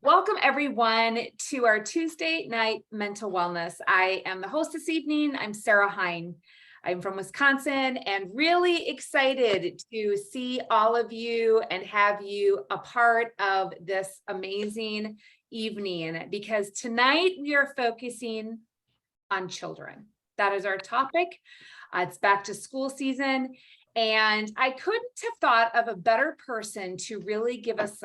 Welcome everyone to our Tuesday night mental wellness. I am the host this evening. I'm Sarah Hine. I'm from Wisconsin and really excited to see all of you and have you a part of this amazing evening, because tonight we are focusing on children. That is our topic. It's back to school season. And I couldn't have thought of a better person to really give us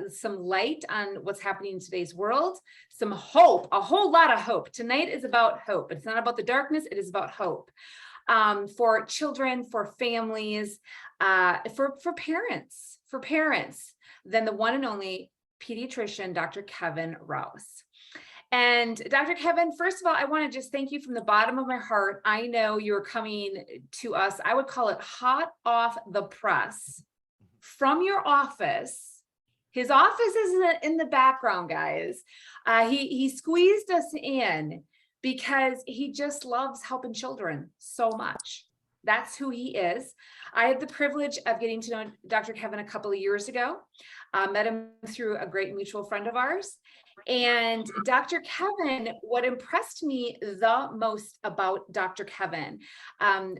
some light on what's happening in today's world, some hope, a whole lot of hope. Tonight is about hope. It's not about the darkness. It is about hope for children, for families, for parents, than the one and only pediatrician, Dr. Kevin Rouse. And Dr. Kevin, first of all, I want to just thank you from the bottom of my heart. I know you're coming to us, I would call it hot off the press from your office. His office is in the background, guys. He squeezed us in because he just loves helping children so much. That's who he is. I had the privilege of getting to know Dr. Kevin a couple of years ago. Met him through a great mutual friend of ours. And Dr. Kevin, what impressed me the most about Dr. Kevin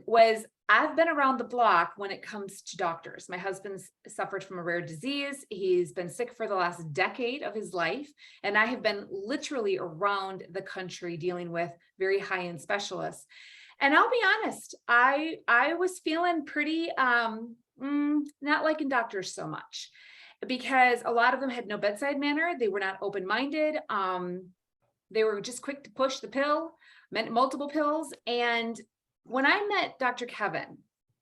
was I've been around the block when it comes to doctors. My husband's suffered from a rare disease. He's been sick for the last decade of his life. And I have been literally around the country dealing with very high-end specialists. And I'll be honest, I was feeling pretty not liking doctors so much, because a lot of them had no bedside manner. They were not open-minded. They were just quick to push the pill, meant multiple pills. And when I met Dr. Kevin,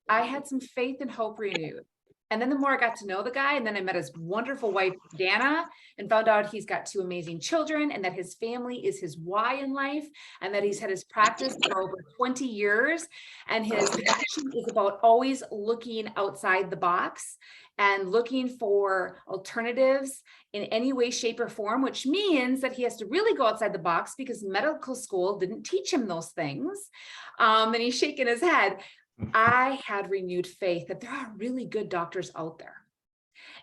I had some faith and hope renewed. And then the more I got to know the guy, and then I met his wonderful wife, Dana, and found out he's got 2 amazing children, and that his family is his why in life, and that he's had his practice for over 20 years. And his passion is about always looking outside the box and looking for alternatives in any way, shape, or form, which means that he has to really go outside the box because medical school didn't teach him those things. And he's shaking his head. I had renewed faith that there are really good doctors out there.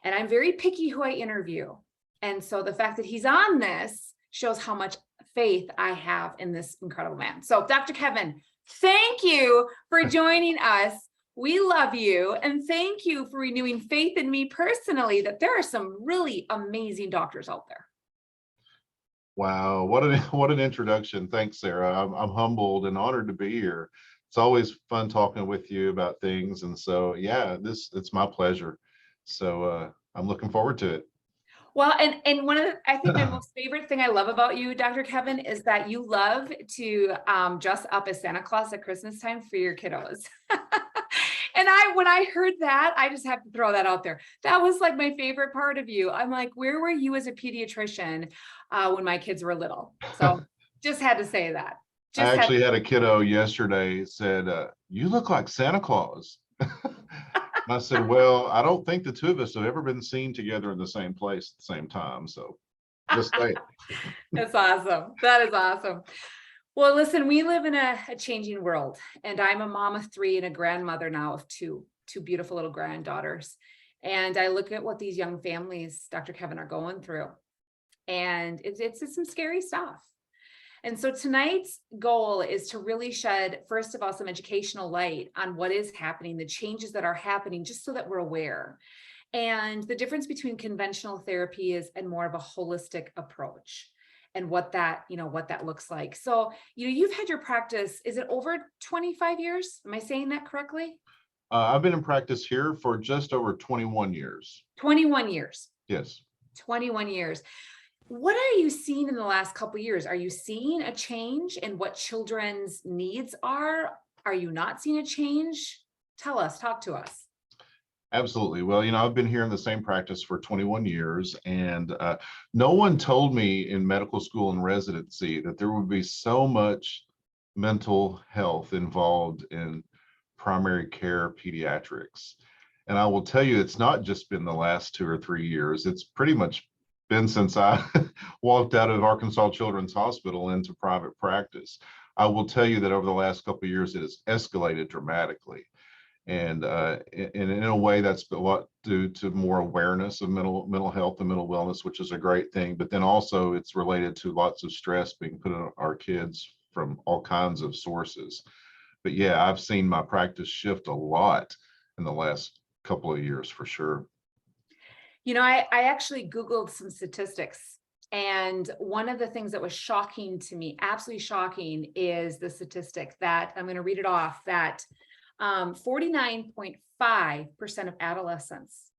And I'm very picky who I interview. And so the fact that he's on this shows how much faith I have in this incredible man. So Dr. Kevin, thank you for joining us. We love you. And thank you for renewing faith in me personally, that there are some really amazing doctors out there. Wow, what an introduction. Thanks, Sarah. I'm humbled and honored to be here. It's always fun talking with you about things. And so, yeah, it's my pleasure. So I'm looking forward to it. Well, and one of the, I think my most favorite thing I love about you, Dr. Kevin, is that you love to dress up as Santa Claus at Christmas time for your kiddos. And when I heard that, I just have to throw that out there. That was like my favorite part of you. I'm like, where were you as a pediatrician when my kids were little? So just had to say that. I actually had a kiddo yesterday said, you look like Santa Claus. And I said, well, I don't think the two of us have ever been seen together in the same place at the same time. So just say it. That's awesome. That is awesome. Well, listen, we live in a changing world, and I'm a mom of 3 and a grandmother now of two beautiful little granddaughters. And I look at what these young families, Dr. Kevin, are going through, and it's some scary stuff. And so tonight's goal is to really shed, first of all, some educational light on what is happening, the changes that are happening, just so that we're aware. And the difference between conventional therapy and more of a holistic approach, and what that looks like. So, you've had your practice, is it over 25 years? Am I saying that correctly? I've been in practice here for just over 21 years. 21 years. Yes. 21 years. What are you seeing in the last couple of years? Are you seeing a change in what children's needs are? Are you not seeing a change? Tell us, talk to us. Absolutely. Well, I've been here in the same practice for 21 years, and no one told me in medical school and residency that there would be so much mental health involved in primary care pediatrics. And I will tell you, it's not just been the last 2 or 3 years. It's pretty much been since I walked out of Arkansas Children's Hospital into private practice. I will tell you that over the last couple of years, it has escalated dramatically. And in a way, that's a lot due to more awareness of mental health and mental wellness, which is a great thing. But then also it's related to lots of stress being put on our kids from all kinds of sources. But yeah, I've seen my practice shift a lot in the last couple of years for sure. You know, I actually Googled some statistics, and one of the things that was shocking to me, absolutely shocking, is the statistic that I'm going to read it off, that 49.5% of adolescents,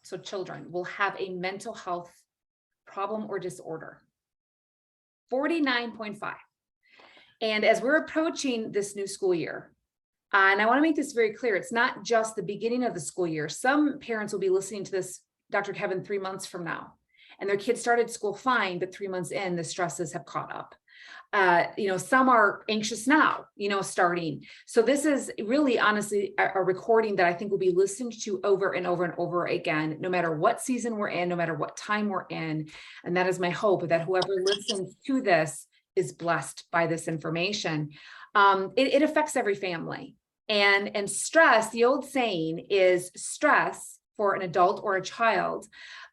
so children, will have a mental health problem or disorder. 49.5. And as we're approaching this new school year, and I want to make this very clear, it's not just the beginning of the school year. Some parents will be listening to this, Dr. Kevin, 3 months from now, and their kids started school fine, but 3 months in, the stresses have caught up. Some are anxious now, starting. So this is really, honestly, a recording that I think will be listened to over and over and over again, no matter what season we're in, no matter what time we're in. And that is my hope, that whoever listens to this is blessed by this information. It affects every family. And stress, the old saying is, stress for an adult or a child,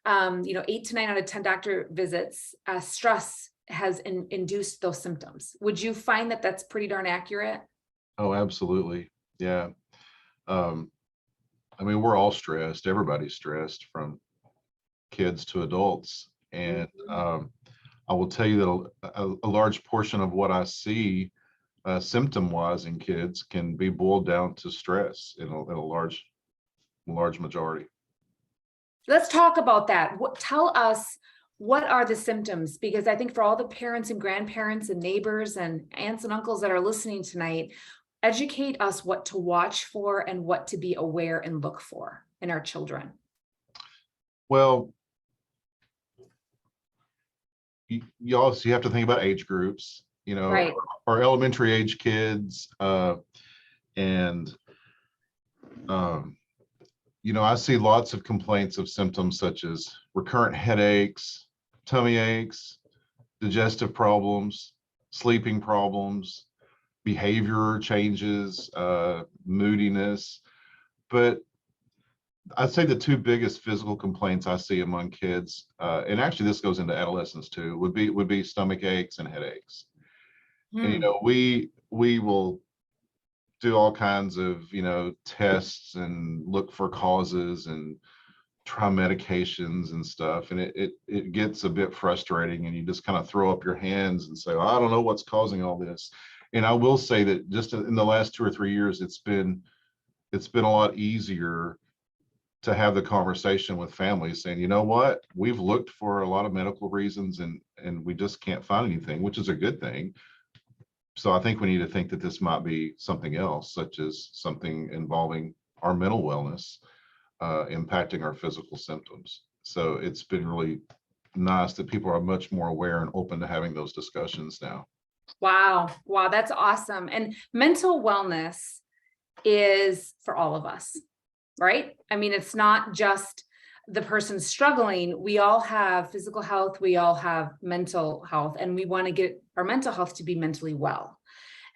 8 to 9 out of 10 doctor visits, stress has induced those symptoms. Would you find that that's pretty darn accurate? Oh, absolutely. Yeah. We're all stressed. Everybody's stressed, from kids to adults. And I will tell you that a large portion of what I see symptom-wise in kids can be boiled down to stress in a large majority. Let's talk about that. Tell us, what are the symptoms? Because I think for all the parents and grandparents and neighbors and aunts and uncles that are listening tonight, educate us what to watch for and what to be aware and look for in our children. Well, you also have to think about age groups, Right. our elementary age kids, I see lots of complaints of symptoms such as recurrent headaches, tummy aches, digestive problems, sleeping problems, behavior changes, moodiness. But I'd say the two biggest physical complaints I see among kids, and actually this goes into adolescents too, would be stomach aches and headaches. And we will do all kinds of tests and look for causes and try medications and stuff, and it gets a bit frustrating, and you just kind of throw up your hands and say, well, I don't know what's causing all this. And I will say that just in the last 2 or 3 years, it's been a lot easier to have the conversation with families saying, you know what, we've looked for a lot of medical reasons and we just can't find anything, which is a good thing. So I think we need to think that this might be something else, such as something involving our mental wellness, impacting our physical symptoms. So it's been really nice that people are much more aware and open to having those discussions now. Wow, that's awesome. And mental wellness is for all of us, right? It's not just the person struggling. We all have physical health, we all have mental health, and we want to get our mental health to be mentally well.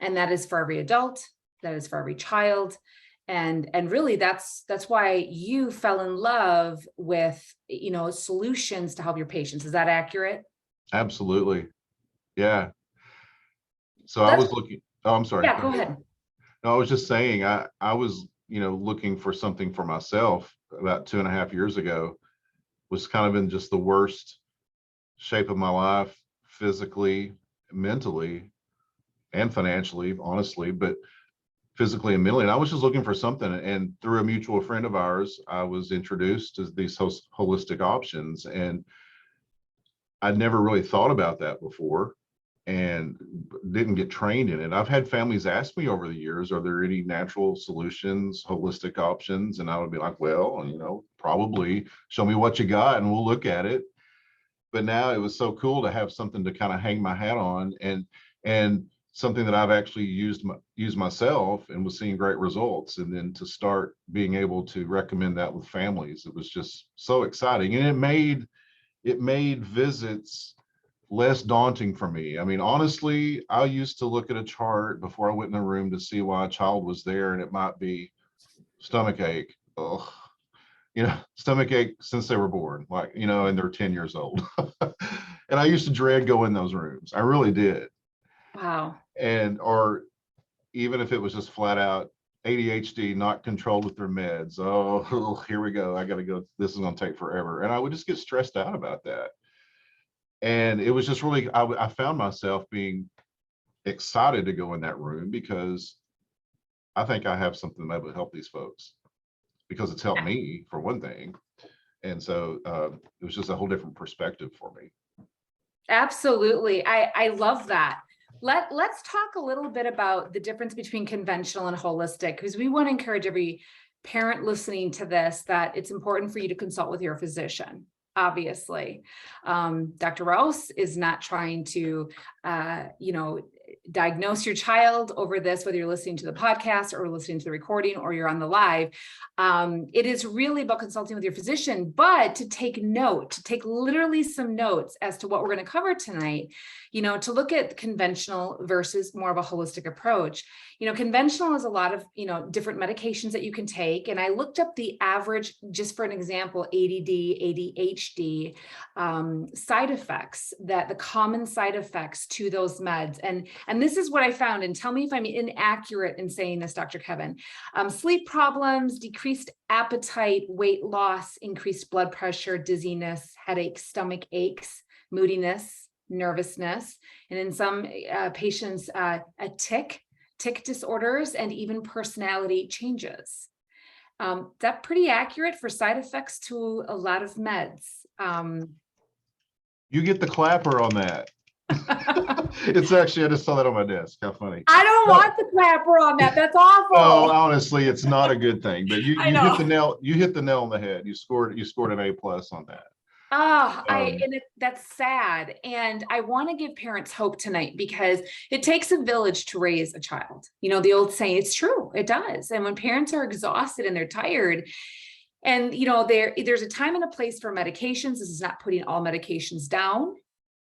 And that is for every adult, that is for every child. And really that's why you fell in love with, solutions to help your patients. Is that accurate? Absolutely. Yeah. So I was looking, oh, I'm sorry. Yeah, go ahead. No, I was just saying, I was, looking for something for myself about 2.5 years ago, was kind of in just the worst shape of my life, physically, mentally, and financially, honestly, but physically and mentally. And I was just looking for something. And through a mutual friend of ours, I was introduced to these holistic options. And I'd never really thought about that before and didn't get trained in it. I've had families ask me over the years, are there any natural solutions, holistic options? And I would be like, well, probably show me what you got and we'll look at it. But now it was so cool to have something to kind of hang my hat on, and something that I've actually used myself and was seeing great results. And then to start being able to recommend that with families, it was just so exciting. And it made visits less daunting for me. Honestly, I used to look at a chart before I went in the room to see why a child was there, and it might be stomach ache. Oh, stomach ache since they were born, like, and they're 10 years old. And I used to dread going in those rooms. I really did. Wow. Or even if it was just flat out ADHD not controlled with their meds. Oh, here we go. I got to go. This is going to take forever. And I would just get stressed out about that. And it was just really, I found myself being excited to go in that room because I think I have something that would help these folks, because it's helped me for one thing. And so it was just a whole different perspective for me. Absolutely. I love that. Let's talk a little bit about the difference between conventional and holistic, because we want to encourage every parent listening to this that it's important for you to consult with your physician. Obviously, Dr. Rouse is not trying to, diagnose your child over this, whether you're listening to the podcast or listening to the recording or you're on the live. It is really about consulting with your physician, but to take literally some notes as to what we're going to cover tonight, to look at conventional versus more of a holistic approach. Conventional is a lot of, different medications that you can take. And I looked up the average, just for an example, ADD, ADHD side effects, the common side effects to those meds. And this is what I found. And tell me if I'm inaccurate in saying this, Dr. Kevin. Sleep problems, decreased appetite, weight loss, increased blood pressure, dizziness, headaches, stomach aches, moodiness, nervousness, and in some patients, tick disorders, and even personality changes. That's pretty accurate for side effects to a lot of meds. You get the clapper on that. It's actually, I just saw that on my desk. How funny. I don't want the clapper on that. That's awful. No, honestly, it's not a good thing. But you hit the nail. You hit the nail on the head. You scored an A+ on that. That's sad. And I want to give parents hope tonight, because it takes a village to raise a child. The old saying, it's true. It does. And when parents are exhausted and they're tired, and, there's a time and a place for medications. This is not putting all medications down.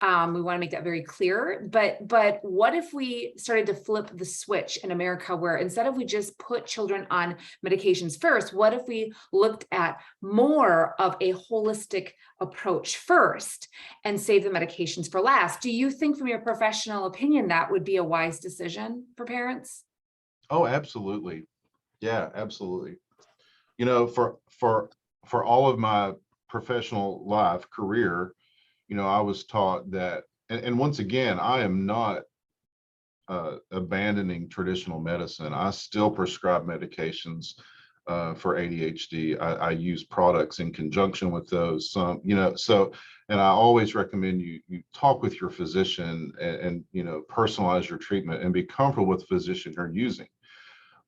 We want to make that very clear, but what if we started to flip the switch in America, where instead of we just put children on medications first, what if we looked at more of a holistic approach first and save the medications for last? Do you think, from your professional opinion, that would be a wise decision for parents? Oh, absolutely. Yeah, absolutely. For all of my professional life career, I was taught that, and once again, I am not abandoning traditional medicine. I still prescribe medications for ADHD. I use products in conjunction with those. And I always recommend you talk with your physician and personalize your treatment and be comfortable with the physician you're using.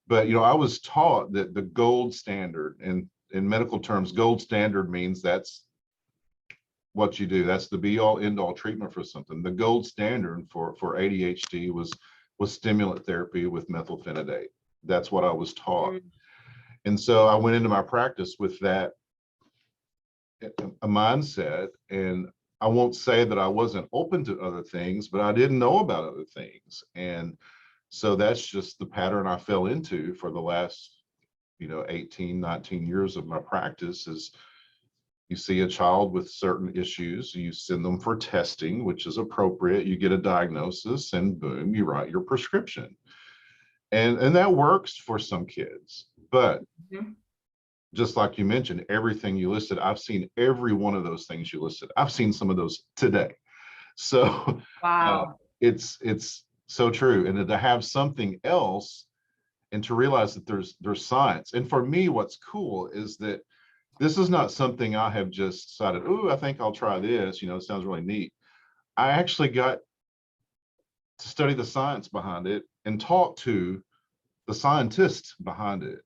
But I was taught that the gold standard, and in medical terms, gold standard means that's what you do. That's the be all end all treatment for something. The gold standard for ADHD was stimulant therapy with methylphenidate. That's what I was taught. And so I went into my practice with that a mindset, and I won't say that I wasn't open to other things, but I didn't know about other things. And so that's just the pattern I fell into for the last 18, 19 years of my practice. Is you see a child with certain issues, you send them for testing, which is appropriate. You get a diagnosis, and boom, you write your prescription. And that works for some kids. But just like you mentioned, everything you listed, I've seen every one of those things you listed. I've seen some of those today. So wow, it's so true. And to have something else, and to realize that there's science. And for me, what's cool is that this is not something I have just decided, oh, I think I'll try this, it sounds really neat. I actually got to study the science behind it and talk to the scientists behind it.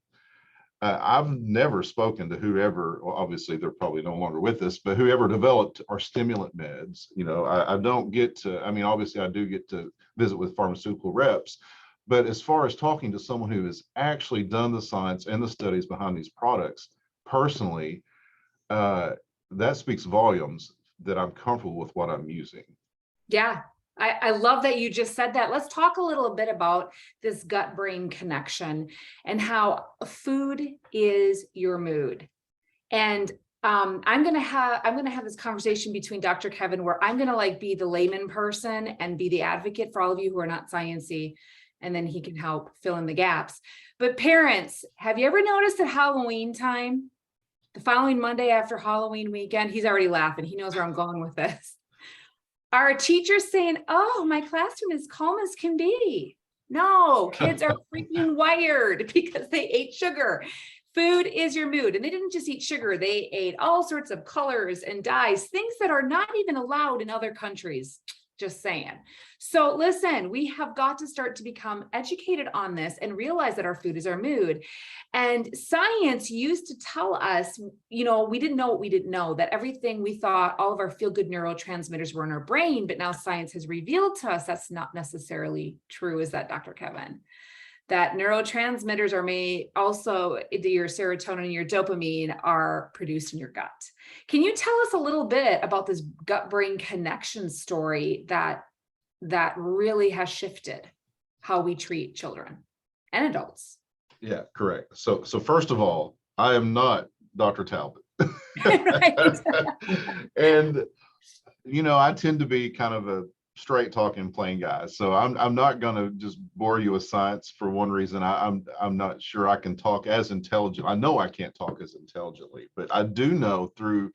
I've never spoken to whoever, well, obviously they're probably no longer with us, but whoever developed our stimulant meds. I don't get to, obviously I do get to visit with pharmaceutical reps, but as far as talking to someone who has actually done the science and the studies behind these products, personally, that speaks volumes that I'm comfortable with what I'm using. Yeah, I love that you just said that. Let's talk a little bit about this gut-brain connection and how food is your mood. And I'm gonna have this conversation between Dr. Kevin where I'm gonna like be the layman person and be the advocate for all of you who are not sciencey, and then he can help fill in the gaps. But parents, have you ever noticed at Halloween time, the following Monday after Halloween weekend, he's already laughing. He knows where I'm going with this. Are teachers saying, oh, my classroom is calm as can be? No, kids are freaking wired because they ate sugar. Food is your mood. And they didn't just eat sugar. They ate all sorts of colors and dyes, things that are not even allowed in other countries. Just saying. So listen, we have got to start to become educated on this and realize that our food is our mood. And science used to tell us, you know, we didn't know what we didn't know, that everything we thought, all of our feel-good neurotransmitters were in our brain, but now science has revealed to us that's not necessarily true. Is that, Dr. Kevin? That neurotransmitters are made also, your serotonin and your dopamine are produced in your gut. Can you tell us a little bit about this gut-brain connection story that really has shifted how we treat children and adults? Yeah, correct. So first of all, I am not Dr. Talbot. Right. And, you know, I tend to be kind of a straight talking plain guy. So I'm not going to just bore you with science for one reason. I'm not sure I can talk as intelligent. I know I can't talk as intelligently, but I do know through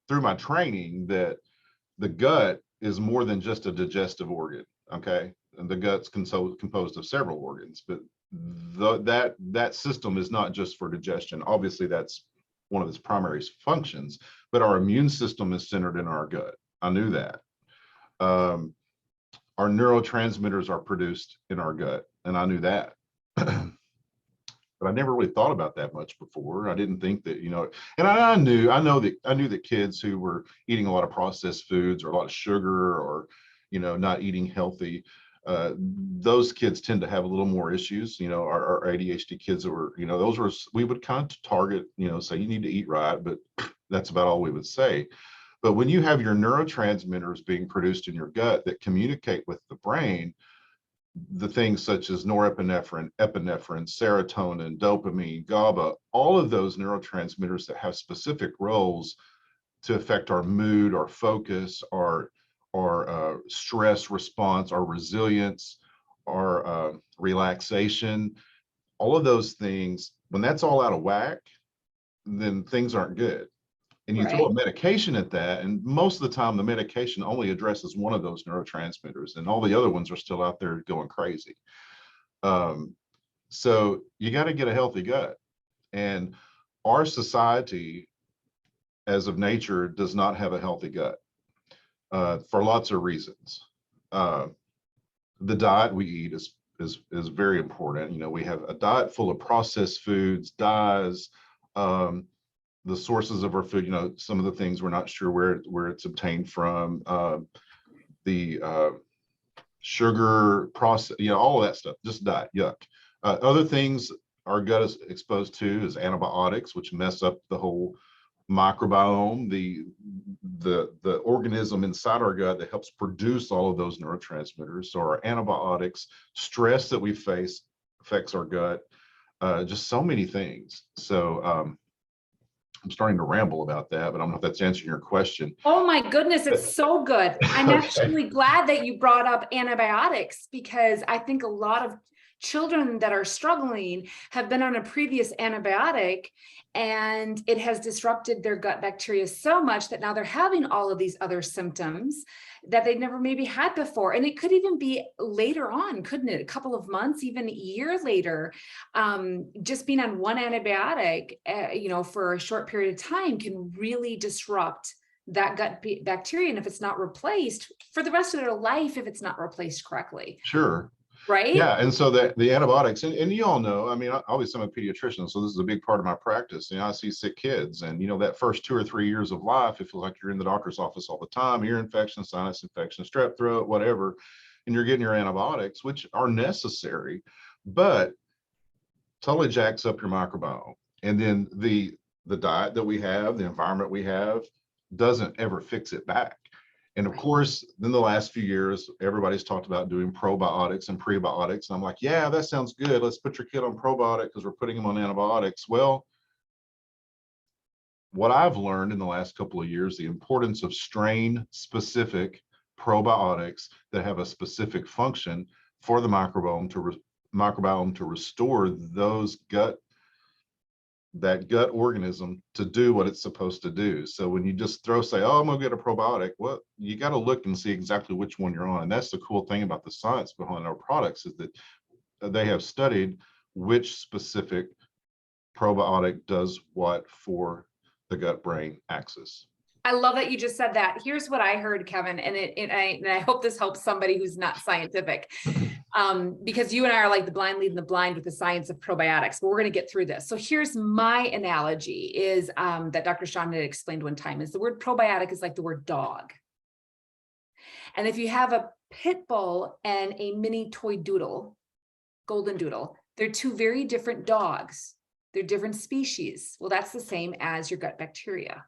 my training that the gut is more than just a digestive organ. Okay. And the gut's composed of several organs, but that system is not just for digestion. Obviously that's one of its primary functions, but our immune system is centered in our gut. I knew that. Our neurotransmitters are produced in our gut, and I knew that. But I never really thought about that much before. I didn't think that, you know, and I knew that kids who were eating a lot of processed foods or a lot of sugar or, you know, not eating healthy, those kids tend to have a little more issues. You know, our ADHD kids that were, you know, those were, we would kind of target, you know, say you need to eat right, but that's about all we would say. But when you have your neurotransmitters being produced in your gut that communicate with the brain, the things such as norepinephrine, epinephrine, serotonin, dopamine, GABA, all of those neurotransmitters that have specific roles to affect our mood, our focus, our stress response, our resilience, our relaxation, all of those things, when that's all out of whack, then things aren't good. And you throw a medication at that, and most of the time the medication only addresses one of those neurotransmitters, and all the other ones are still out there going crazy. So you got to get a healthy gut. And our society, as of nature, does not have a healthy gut for lots of reasons. The diet we eat is very important. You know, we have a diet full of processed foods, dyes, the sources of our food, you know, some of the things we're not sure where it's obtained from, the sugar process, you know, all of that stuff, just diet, yuck. Other things our gut is exposed to is antibiotics, which mess up the whole microbiome, the organism inside our gut that helps produce all of those neurotransmitters. So our antibiotics, stress that we face affects our gut, just so many things. So I'm starting to ramble about that, but I don't know if that's answering your question. Oh my goodness, it's so good. I'm actually glad that you brought up antibiotics, because I think a lot of children that are struggling have been on a previous antibiotic and it has disrupted their gut bacteria so much that now they're having all of these other symptoms that they never maybe had before. And it could even be later on, couldn't it? A couple of months, even a year later, just being on one antibiotic, you know, for a short period of time can really disrupt that gut bacteria. And if it's not replaced for the rest of their life, if it's not replaced correctly. Sure. Right? Yeah, and so the antibiotics, and you all know, I mean, obviously I'm a pediatrician, so this is a big part of my practice. You know, I see sick kids, and you know, that first 2 or 3 years of life, it feels like you're in the doctor's office all the time, ear infection, sinus infection, strep throat, whatever, and you're getting your antibiotics, which are necessary, but totally jacks up your microbiome. And then the diet that we have, the environment we have, doesn't ever fix it back. And of course, then the last few years, everybody's talked about doing probiotics and prebiotics. And I'm like, yeah, that sounds good. Let's put your kid on probiotic because we're putting them on antibiotics. Well, what I've learned in the last couple of years, the importance of strain specific probiotics that have a specific function for the microbiome to restore that gut organism to do what it's supposed to do. So when you just say, oh, I'm gonna get a probiotic, well, you got to look and see exactly which one you're on. And that's the cool thing about the science behind our products, is that they have studied which specific probiotic does what for the gut-brain axis. I love that you just said that. Here's what I heard, Kevin, and I hope this helps somebody who's not scientific, because you and I are like the blind leading the blind with the science of probiotics, but we're going to get through this. So here's my analogy is that Dr. Sean had explained one time, is the word probiotic is like the word dog. And if you have a pit bull and a mini toy doodle, golden doodle, they're two very different dogs. They're different species. Well, that's the same as your gut bacteria.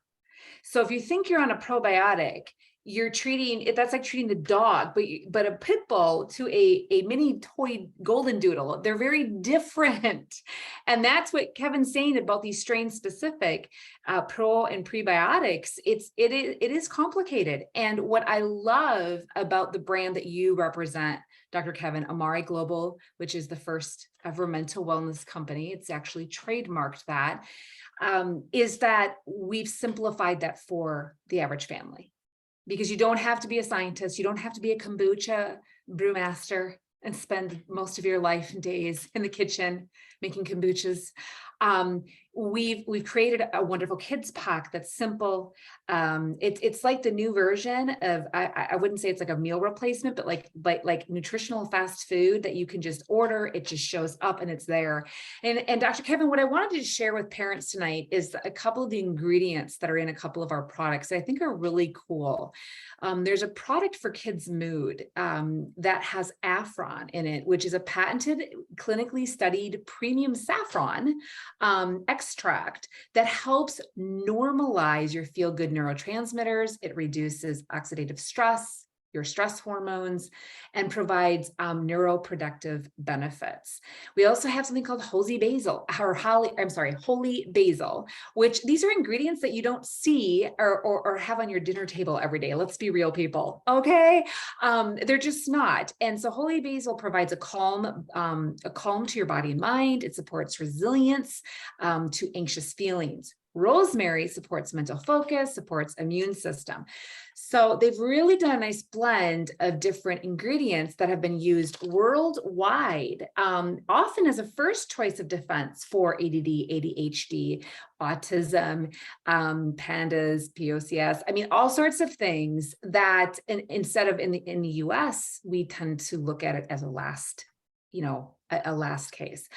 So if you think you're on a probiotic, you're treating it, that's like treating the dog, but a pit bull to a mini toy golden doodle, they're very different. And that's what Kevin's saying about these strain specific pro and prebiotics. It is complicated. And what I love about the brand that you represent, Dr. Kevin, Amari Global, which is the first ever mental wellness company, it's actually trademarked that, is that we've simplified that for the average family. Because you don't have to be a scientist, you don't have to be a kombucha brewmaster and spend most of your life and days in the kitchen making kombuchas. We've created a wonderful kids pack that's simple. It's like the new version of, I wouldn't say it's like a meal replacement, but like nutritional fast food that you can just order. It just shows up and it's there. And Dr. Kevin, what I wanted to share with parents tonight is a couple of the ingredients that are in a couple of our products that I think are really cool. There's a product for kids' mood that has Affron in it, which is a patented, clinically studied premium saffron extract that helps normalize your feel-good neurotransmitters. It reduces oxidative stress, your stress hormones, and provides neuroproductive benefits. We also have something called holy basil, which these are ingredients that you don't see or have on your dinner table every day. Let's be real, people. Okay. They're just not. And so holy basil provides a calm to your body and mind. It supports resilience to anxious feelings. Rosemary supports mental focus, supports immune system. So they've really done a nice blend of different ingredients that have been used worldwide, often as a first choice of defense for ADD, ADHD, autism, pandas, POCS. I mean, all sorts of things that instead of in the US, we tend to look at it as a last case.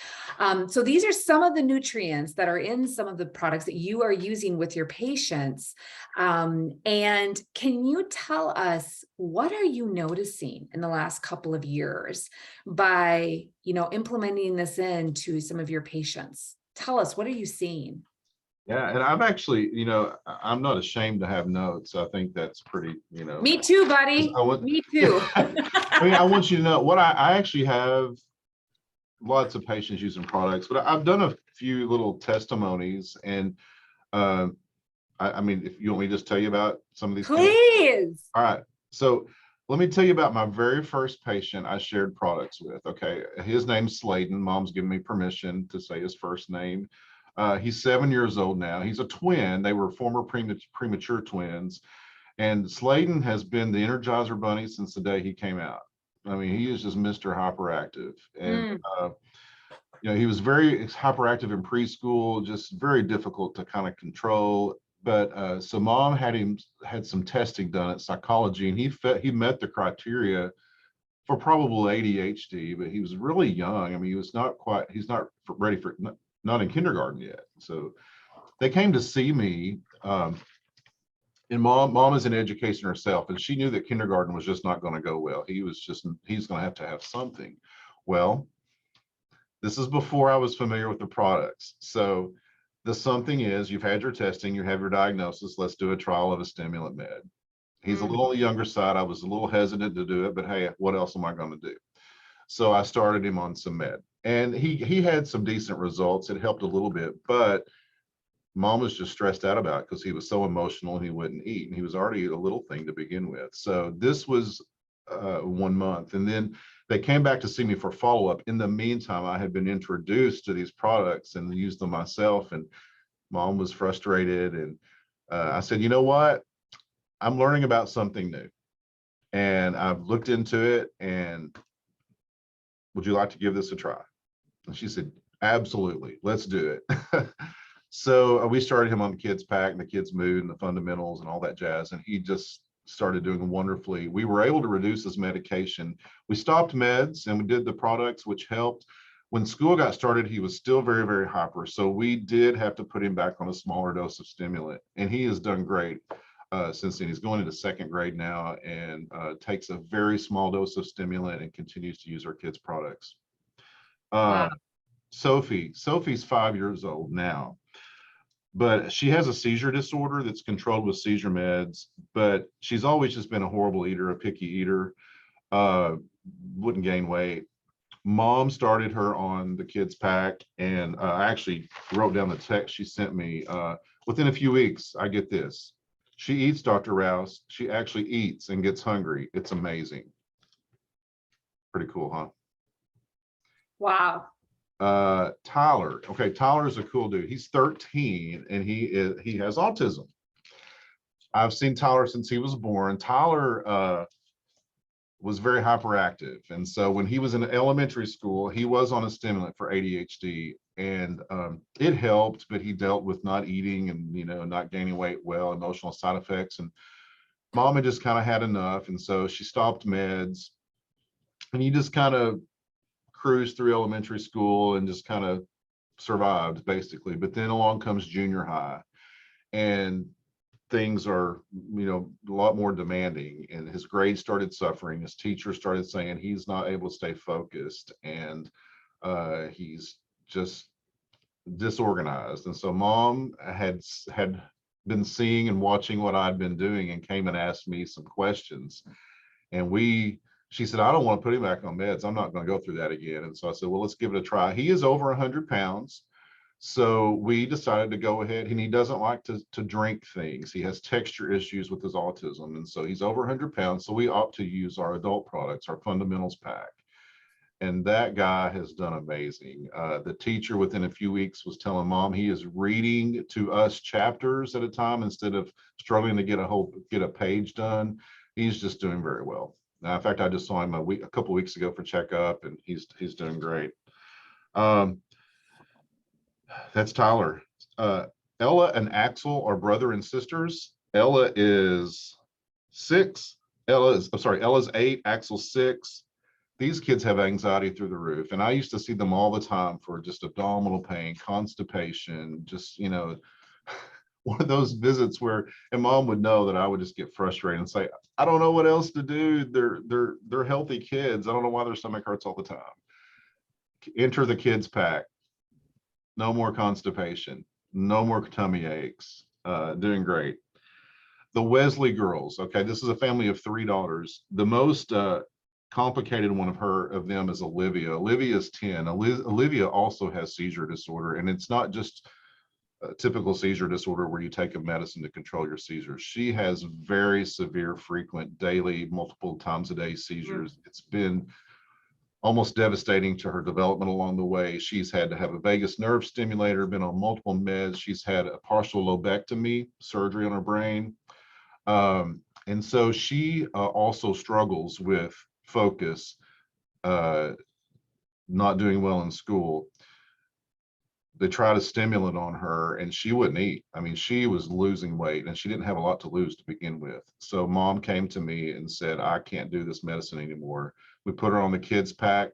So these are some of the nutrients that are in some of the products that you are using with your patients. And can you tell us, what are you noticing in the last couple of years by, implementing this into some of your patients? Tell us, what are you seeing? Yeah, and I've actually, I'm not ashamed to have notes. I think that's pretty, Me too, buddy. Me too. I want you to know what I actually have lots of patients using products, but I've done a few little testimonies, and I mean, if you want me to just tell you about some of these Please. Things? All right. So let me tell you about my very first patient I shared products with. Okay. His name's Sladen. Mom's given me permission to say his first name. He's 7 years old now. He's a twin. They were former premature twins. And Sladen has been the Energizer Bunny since the day he came out. I mean, he is just Mr. Hyperactive. And, he was very hyperactive in preschool, just very difficult to kind of control. But so mom had some testing done at psychology, and he met the criteria for probable ADHD, but he was really young. I mean, he's not ready for, not in kindergarten yet. So they came to see me, and mom is in education herself, and she knew that kindergarten was just not going to go well. He's going to have something. Well, this is before I was familiar with the products. So the something is, you've had your testing, you have your diagnosis, let's do a trial of a stimulant med. He's a little on the younger side. I was a little hesitant to do it, but hey, what else am I going to do? So I started him on some med, and he had some decent results. It helped a little bit, but mom was just stressed out about it because he was so emotional and he wouldn't eat, and he was already a little thing to begin with. So this was 1 month, and then they came back to see me for follow-up. In the meantime, I had been introduced to these products and used them myself, and mom was frustrated. And I said, you know what? I'm learning about something new, and I've looked into it, and would you like to give this a try? And she said, absolutely, let's do it. So we started him on the kids pack and the kids mood and the fundamentals and all that jazz, and he just started doing wonderfully. We were able to reduce his medication. We stopped meds and we did the products, which helped. When school got started, he was still very, very hyper, so we did have to put him back on a smaller dose of stimulant, and he has done great since then. He's going into 2nd grade now, and takes a very small dose of stimulant and continues to use our kids' products. Wow. Sophie's 5 years old now, but she has a seizure disorder that's controlled with seizure meds, but she's always just been a horrible eater, a picky eater, wouldn't gain weight. Mom started her on the kids pack, and I actually wrote down the text she sent me. Within a few weeks, I get this. She eats Dr. Rouse. She actually eats and gets hungry. It's amazing. Pretty cool, huh? Wow. Tyler. Okay, Tyler's a cool dude. He's 13 and he has autism. I've seen Tyler since he was born. Tyler was very hyperactive, and so when he was in elementary school, he was on a stimulant for ADHD, and it helped, but he dealt with not eating and not gaining weight well, emotional side effects, and mom had just kind of had enough, and so she stopped meds, and he just kind of cruised through elementary school and just kind of survived basically. But then along comes junior high, and things are a lot more demanding, and his grades started suffering. His teacher started saying he's not able to stay focused, and he's just disorganized. And so mom had been seeing and watching what I'd been doing, and came and asked me some questions, and she said, I don't want to put him back on meds. I'm not going to go through that again. And so I said, well, let's give it a try. He is over 100 pounds. So we decided to go ahead, and he doesn't like to drink things. He has texture issues with his autism. And so he's over 100 pounds. So we opt to use our adult products, our fundamentals pack. And that guy has done amazing. The teacher within a few weeks was telling mom he is reading to us chapters at a time instead of struggling to get a page done. He's just doing very well. Now, in fact, I just saw him a couple weeks ago for checkup, and he's doing great. That's Tyler. Ella and Axel are brother and sisters. Ella is 6. Ella's 8, Axel's 6. These kids have anxiety through the roof, and I used to see them all the time for just abdominal pain, constipation, just one of those visits where, and mom would know that I would just get frustrated and say, I don't know what else to do. They're healthy kids. I don't know why their stomach hurts all the time. Enter the kids pack. No more constipation. No more tummy aches. Doing great. The Wesley girls. Okay, this is a family of 3 daughters. The most complicated one of them is Olivia. Olivia is 10. Olivia also has seizure disorder, and it's not just a typical seizure disorder where you take a medicine to control your seizures. She has very severe, frequent, daily, multiple times a day seizures. It's been almost devastating to her development along the way. She's had to have a vagus nerve stimulator, been on multiple meds. She's had a partial lobectomy surgery on her brain. And so she also struggles with focus, not doing well in school. They tried a stimulant on her and she wouldn't eat. I mean, she was losing weight and she didn't have a lot to lose to begin with. So mom came to me and said, I can't do this medicine anymore. We put her on the kids pack,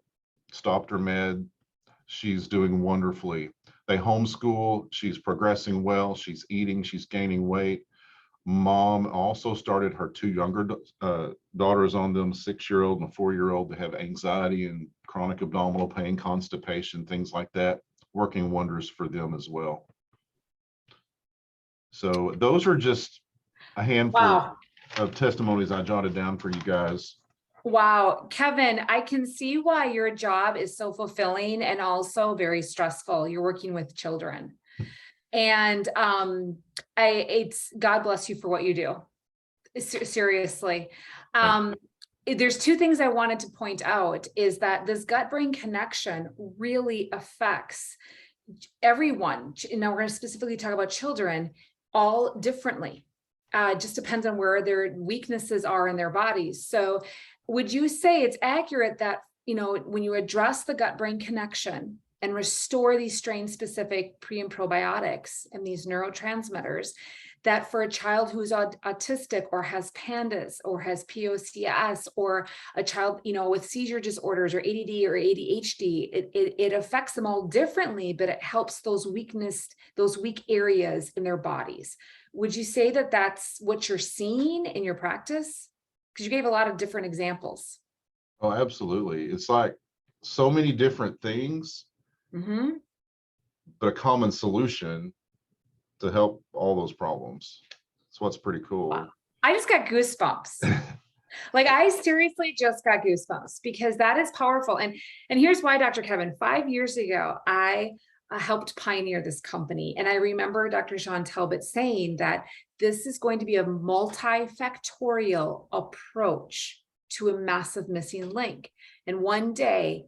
stopped her med. She's doing wonderfully. They homeschool. She's progressing well. She's eating. She's gaining weight. Mom also started her 2 younger daughters on them, 6-year-old and a 4-year-old, that have anxiety and chronic abdominal pain, constipation, things like that, working wonders for them as well. So those are just a handful. Wow. of testimonies I jotted down for you guys. Wow, Kevin, I can see why your job is so fulfilling and also very stressful. You're working with children. And it's God bless you for what you do. Seriously. There's two things I wanted to point out is that this gut-brain connection really affects everyone. Now we're going to specifically talk about children all differently. It just depends on where their weaknesses are in their bodies. So would you say it's accurate that, when you address the gut-brain connection and restore these strain-specific pre and probiotics and these neurotransmitters, that for a child who's autistic or has PANDAS or has POCS or a child, with seizure disorders or ADD or ADHD, it affects them all differently, but it helps those weak areas in their bodies. Would you say that that's what you're seeing in your practice? Because you gave a lot of different examples. Oh, absolutely. It's like so many different things, but a common solution to help all those problems. That's what's pretty cool. Wow. I just got goosebumps. Like I seriously just got goosebumps because that is powerful. And here's why, Dr. Kevin, 5 years ago, I helped pioneer this company. And I remember Dr. Sean Talbot saying that this is going to be a multifactorial approach to a massive missing link. And one day,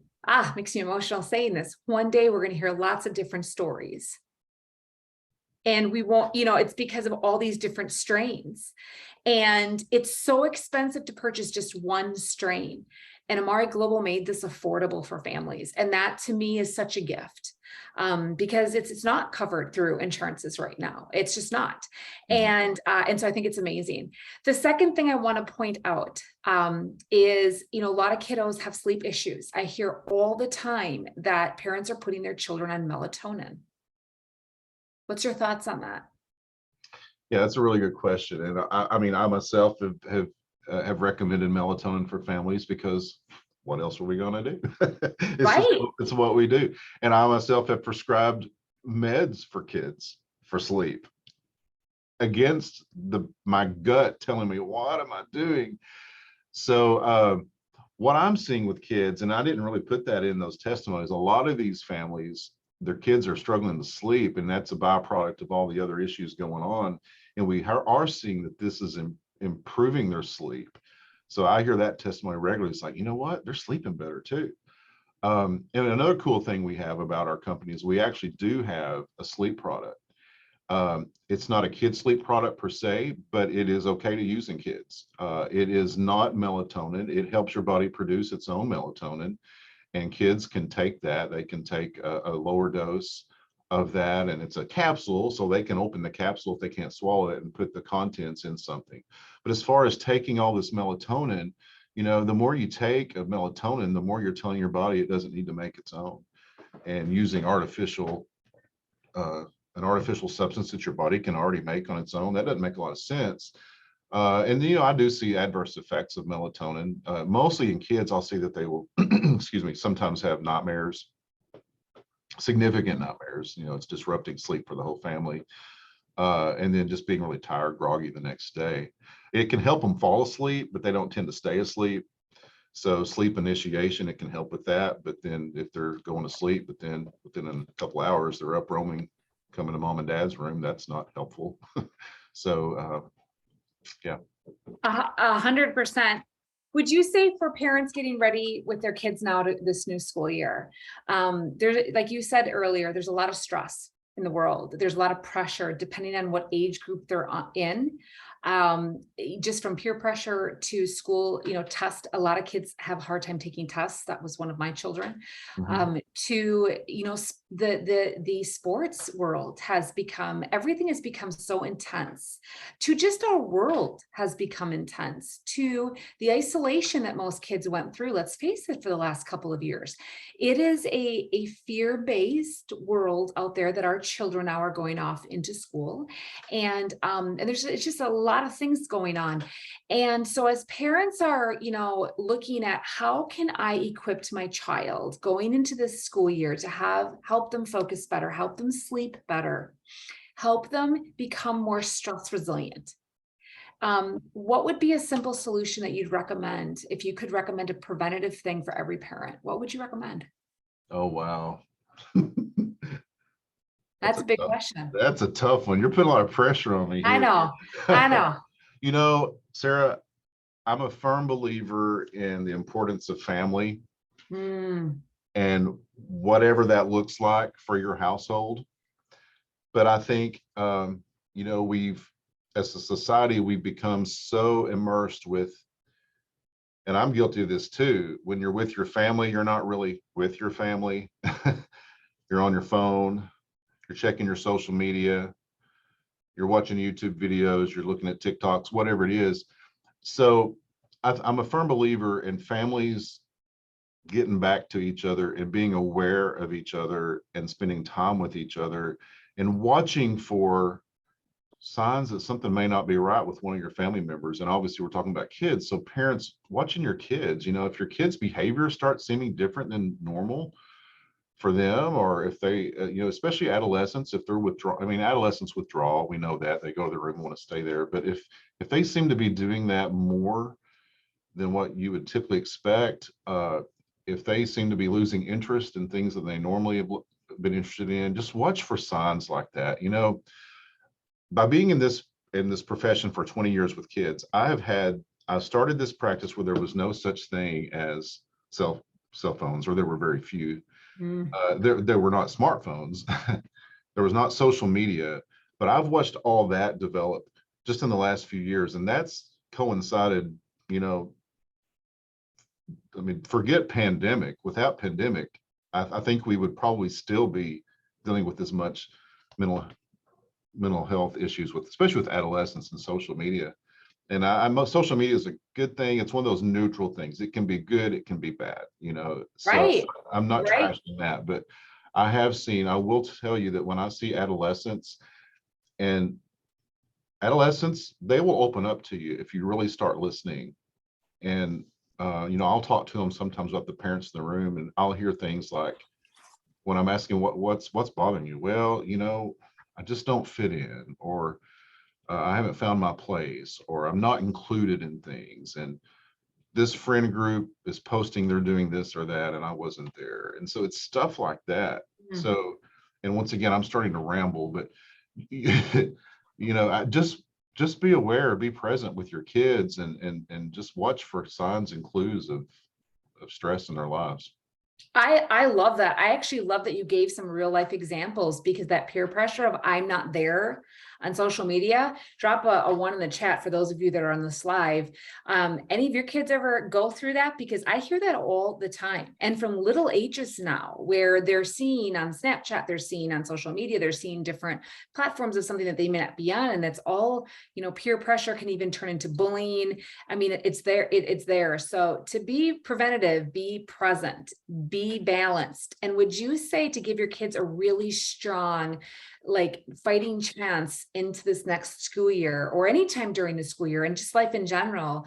makes me emotional saying this, one day we're going to hear lots of different stories. And we won't, it's because of all these different strains. And it's so expensive to purchase just one strain. And Amari Global made this affordable for families. And that to me is such a gift because it's not covered through insurances right now. It's just not. And so I think it's amazing. The second thing I want to point out is, a lot of kiddos have sleep issues. I hear all the time that parents are putting their children on melatonin. What's your thoughts on that? Yeah, that's a really good question. And I mean, I myself have recommended melatonin for families because what else are we going to do? It's what we do. And I myself have prescribed meds for kids for sleep against my gut telling me, what am I doing? So what I'm seeing with kids, and I didn't really put that in those testimonies, a lot of these families, their kids are struggling to sleep, and that's a byproduct of all the other issues going on. And we are seeing that this is improving their sleep. So I hear that testimony regularly. It's like, you know what? They're sleeping better too. And another cool thing we have about our company is we actually do have a sleep product. It's not a kid sleep product per se, but it is okay to use in kids. It is not melatonin. It helps your body produce its own melatonin. And kids can take that. They can take a lower dose of that, and it's a capsule, so they can open the capsule if they can't swallow it and put the contents in something. But as far as taking all this melatonin, the more you take of melatonin, the more you're telling your body it doesn't need to make its own. And using an artificial substance that your body can already make on its own, that doesn't make a lot of sense. And I do see adverse effects of melatonin. Mostly in kids, I'll see that they will, excuse me, sometimes have nightmares, significant nightmares. It's disrupting sleep for the whole family. And then just being really tired, groggy the next day. It can help them fall asleep, but they don't tend to stay asleep. So sleep initiation, it can help with that. But then if they're going to sleep, but then within a couple hours, they're up roaming, coming to mom and dad's room, that's not helpful. So, yeah. 100%. Would you say for parents getting ready with their kids now to this new school year, there's, like you said earlier, there's a lot of stress in the world. There's a lot of pressure depending on what age group they're in. Just from peer pressure to school, test. A lot of kids have a hard time taking tests. That was one of my children. To, the sports world has become, everything has become so intense. To just our world has become intense. To the isolation that most kids went through, let's face it, for the last couple of years. It is a fear-based world out there that our children now are going off into school. And it's just a lot of things going on. And so as parents are, looking at how can I equip my child going into this school year to help them focus better, help them sleep better, help them become more stress resilient. What would be a simple solution that you'd recommend if you could recommend a preventative thing for every parent? What would you recommend? Oh, wow. That's a big question. That's a tough one. You're putting a lot of pressure on me I here. know. I know. You know, Sarah, I'm a firm believer in the importance of family Mm, and whatever that looks like for your household. But I think, you know, as a society, we've become so immersed with, and I'm guilty of this too, when you're with your family, you're not really with your family. You're on your phone, you're checking your social media, you're watching YouTube videos, you're looking at TikToks, whatever it is. So I'm a firm believer in families getting back to each other and being aware of each other and spending time with each other and watching for signs that something may not be right with one of your family members. And obviously we're talking about kids. So parents watching your kids, you know, if your kids' behavior starts seeming different than normal for them, or if they, you know, especially adolescents, if they're I mean, adolescents withdraw, we know that they go to the room and want to stay there. But if they seem to be doing that more than what you would typically expect, if they seem to be losing interest in things that they normally have been interested in, just watch for signs like that. You know, by being in this profession for 20 years with kids, I started this practice where there was no such thing as cell phones, or there were very few. mm. There were not smartphones. There was not social media, but I've watched all that develop just in the last few years, and that's coincided, you know, I mean, forget pandemic. Without pandemic, I think we would probably still be dealing with as much mental health issues with, especially with adolescents and social media. And social media is a good thing. It's one of those neutral things. It can be good, it can be bad, you know. So Right. I'm not Right. trashing that, but I will tell you that when I see adolescents, and adolescents, they will open up to you if you really start listening. And you know, I'll talk to them sometimes about the parents in the room, and I'll hear things like, when I'm asking what's bothering you, well, you know, I just don't fit in, or I haven't found my place, or I'm not included in things, and this friend group is posting they're doing this or that, and I wasn't there. And so it's stuff like that. Mm. So, and once again, I'm starting to ramble, but you know, just be aware, be present with your kids, and just watch for signs and clues of stress in their lives. I love that. I actually love that you gave some real life examples, because that peer pressure of I'm not there on social media. Drop a one in the chat for those of you that are on this live. Any of your kids ever go through that? Because I hear that all the time, and from little ages now, where they're seeing on Snapchat, they're seeing on social media, they're seeing different platforms of something that they may not be on, and that's all, you know, peer pressure can even turn into bullying. I mean, it's there. It's there. So to be preventative, be present, be balanced. And would you say, to give your kids a really strong, like, fighting chance into this next school year, or anytime during the school year, and just life in general,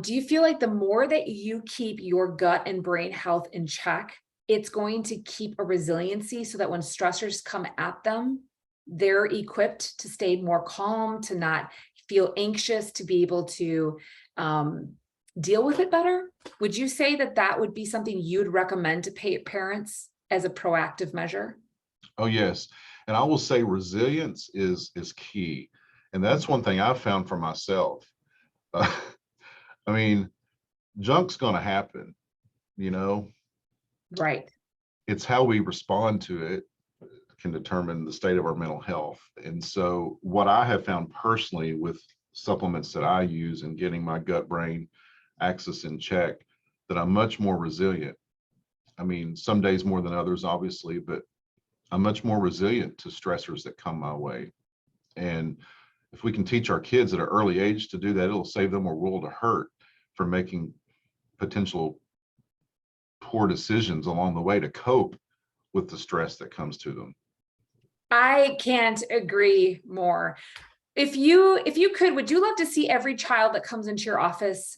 do you feel like the more that you keep your gut and brain health in check, it's going to keep a resiliency, so that when stressors come at them, they're equipped to stay more calm, to not feel anxious, to be able to deal with it better? Would you say that that would be something you'd recommend to parents as a proactive measure? Oh, yes. And I will say resilience is key. And that's one thing I've found for myself. Uh, I mean, junk's going to happen, you know. Right. It's how we respond to it can determine the state of our mental health. And so what I have found personally with supplements that I use and getting my gut brain axis in check, that I'm much more resilient. I mean, some days more than others, obviously, but I'm much more resilient to stressors that come my way. And if we can teach our kids at an early age to do that, it'll save them a world of hurt for making potential poor decisions along the way to cope with the stress that comes to them. I can't agree more. If you could, would you love to see every child that comes into your office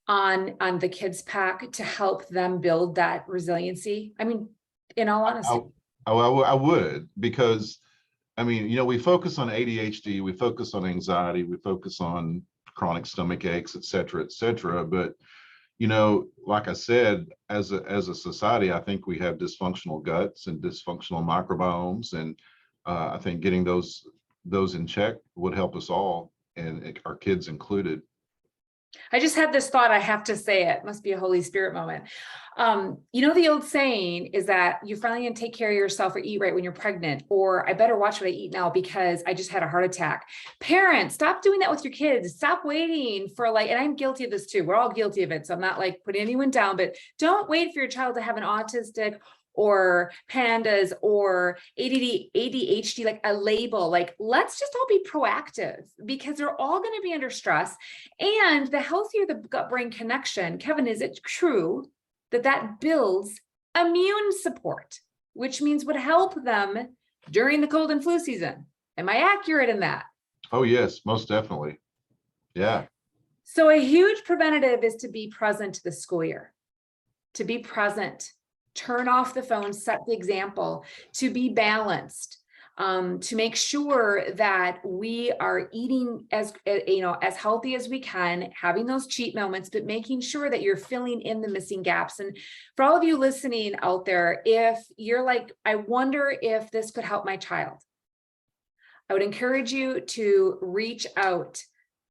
on the kids pack to help them build that resiliency? I mean, in all honesty. I would, because I mean, you know, we focus on ADHD, we focus on anxiety, we focus on chronic stomach aches, et cetera, et cetera. But, you know, like I said, as a society, I think we have dysfunctional guts and dysfunctional microbiomes. And I think getting those in check would help us all, and our kids included. I just had this thought, I have to say it, must be a Holy Spirit moment. You know, the old saying is that you're finally gonna take care of yourself or eat right when you're pregnant, or I better watch what I eat now because I just had a heart attack. Parents, stop doing that with your kids. Stop waiting for like, and I'm guilty of this too. We're all guilty of it. So I'm not like putting anyone down, but don't wait for your child to have an autistic or pandas or ADD, ADHD, like a label. Like, let's just all be proactive because they're all going to be under stress. And the healthier the gut-brain connection, Kevin, is it true that that builds immune support, which means would help them during the cold and flu season? Am I accurate in that? Oh, yes, most definitely. Yeah. So a huge preventative is to be present to the school year, to be present. Turn off the phone, set the example, to be balanced, to make sure that we are eating as as healthy as we can, having those cheat moments, but making sure that you're filling in the missing gaps. And for all of you listening out there, if you're like, I wonder if this could help my child, I would encourage you to reach out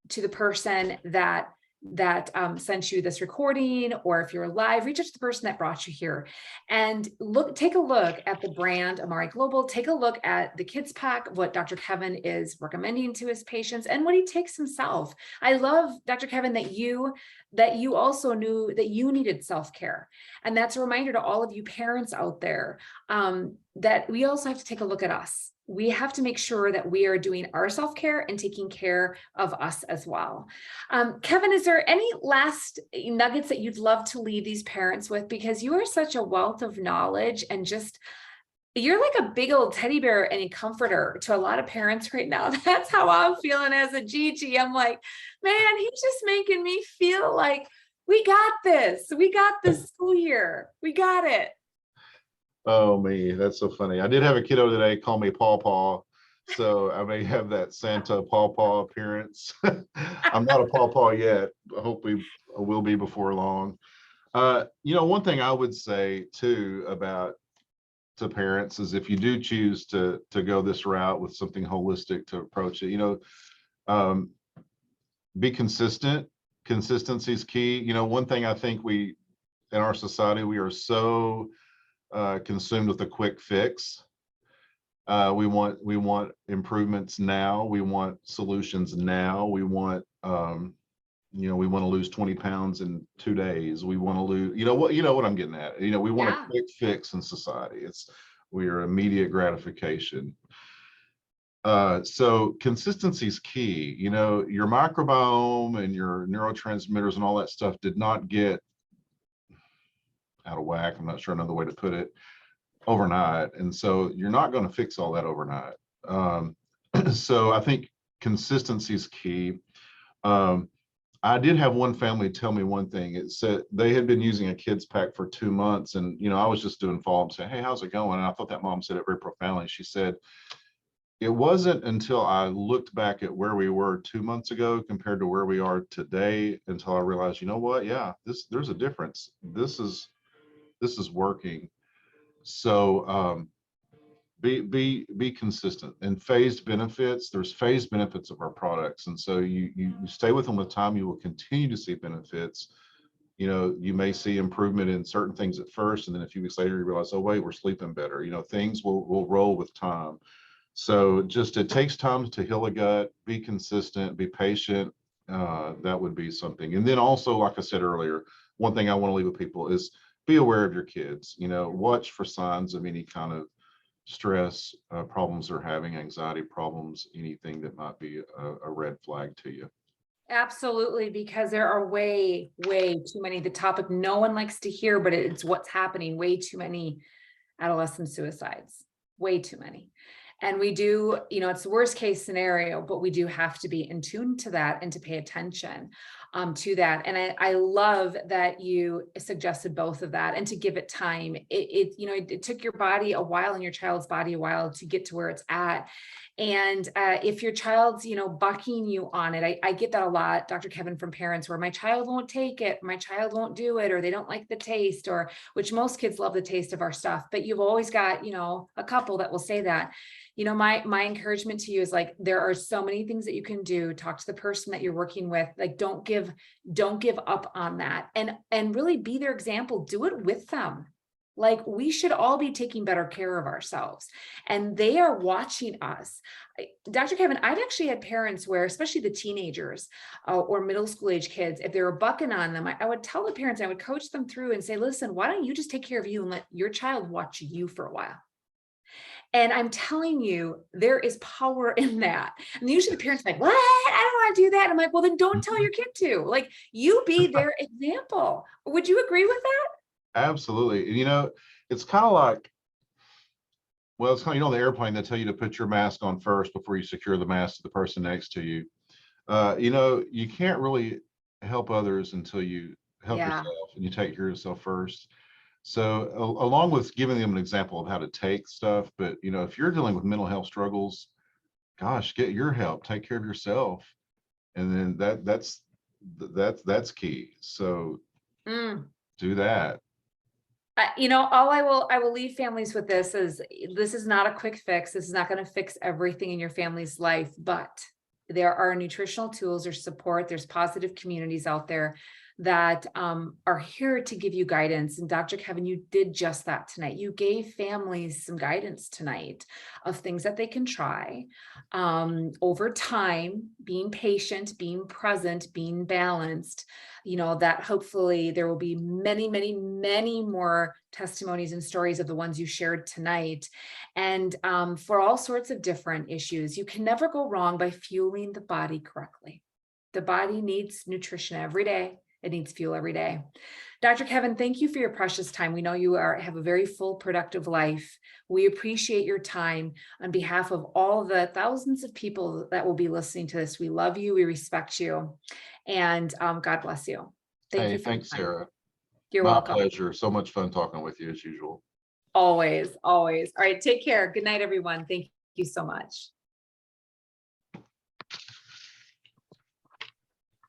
to the person that sent you this recording, or if you're live, reach out to the person that brought you here and take a look at the brand Amari Global, take a look at the kids pack, what Dr. Kevin is recommending to his patients and what he takes himself. I love, Dr. Kevin, that you also knew that you needed self-care. And that's a reminder to all of you parents out there, that we also have to take a look at us. We have to make sure that we are doing our self-care and taking care of us as well. Kevin, is there any last nuggets that you'd love to leave these parents with? Because you are such a wealth of knowledge and just, you're like a big old teddy bear and a comforter to a lot of parents right now. That's how I'm feeling as a Gigi. I'm like, man, he's just making me feel like we got this. We got this school year. We got it. Oh, me, that's so funny. I did have a kiddo today call me Paw Paw, so I may have that Santa Paw Paw appearance. I'm not a Paw Paw yet, but hopefully I will be before long. You know, one thing I would say too about to parents is if you do choose to go this route with something holistic to approach it, you know, be consistent. Consistency is key. You know, one thing I think in our society, we are so consumed with a quick fix. We want improvements now. We want solutions now. We want, you know, we want to lose 20 pounds in 2 days. We want to lose, you know what I'm getting at. You know, we want a quick fix in society. We are immediate gratification. So consistency is key. You know, your microbiome and your neurotransmitters and all that stuff did not get out of whack, I'm not sure another way to put it, overnight. And so you're not going to fix all that overnight. So I think consistency is key. I did have one family tell me one thing. It said they had been using a kids pack for 2 months, and you know, I was just doing follow-up saying, hey, how's it going? And I thought that mom said it very profoundly. She said, it wasn't until I looked back at where we were 2 months ago compared to where we are today until I realized, you know what, yeah, there's a difference. This is working. So be consistent. And phased benefits, there's phased benefits of our products, and so you stay with them with time, you will continue to see benefits. You know, you may see improvement in certain things at first, and then a few weeks later you realize, oh wait, we're sleeping better. You know, things will roll with time. So just, it takes time to heal a gut. Be consistent, be patient. That would be something. And then also, like I said earlier, one thing I want to leave with people is be aware of your kids. You know, watch for signs of any kind of stress problems they're having, anxiety problems, anything that might be a red flag to you. Absolutely, because there are way too many, the topic no one likes to hear, but it's what's happening, way too many adolescent suicides, way too many. And we do, you know, it's the worst case scenario, but we do have to be in tune to that and to pay attention to that. And I love that you suggested both of that and to give it time. You know, it took your body a while and your child's body a while to get to where it's at. And if your child's, bucking you on it, I get that a lot, Dr. Kevin, from parents where my child won't take it, my child won't do it, or they don't like the taste, or which most kids love the taste of our stuff, but you've always got, a couple that will say that. My encouragement to you is like, there are so many things that you can do. Talk to the person that you're working with. Like, don't give up on that, and really be their example. Do it with them. Like, we should all be taking better care of ourselves, and they are watching us. Dr. Kevin, I'd actually had parents where, especially the teenagers or middle school age kids, if they were bucking on them, I would tell the parents, I would coach them through and say, listen, why don't you just take care of you and let your child watch you for a while? And I'm telling you, there is power in that. And usually the parents are like, what? I don't want to do that. I'm like, well, then don't tell your kid to. Like, you be their example. Would you agree with that? Absolutely. And it's kind of like, well, it's kind of, on the airplane, they tell you to put your mask on first before you secure the mask to the person next to you. You can't really help others until you help Yeah. yourself and you take care of yourself first. So along with giving them an example of how to take stuff, but if you're dealing with mental health struggles, gosh, get your help, take care of yourself. And then that's key. So do that. All I will leave families with this is not a quick fix. This is not going to fix everything in your family's life, but there are nutritional tools or support. There's positive communities out there that are here to give you guidance. And Dr. Kevin, you did just that tonight. You gave families some guidance tonight of things that they can try over time, being patient, being present, being balanced, that hopefully there will be many, many, many more testimonies and stories of the ones you shared tonight. And for all sorts of different issues, you can never go wrong by fueling the body correctly. The body needs nutrition every day. It needs fuel every day. Dr. Kevin, thank you for your precious time. We know you have a very full, productive life. We appreciate your time. On behalf of all the thousands of people that will be listening to this, we love you, we respect you, and God bless you. Thank you for Thanks, Sarah. You're My welcome. pleasure. So much fun talking with you as usual. Always, always. All right, take care. Good night, everyone. Thank you so much.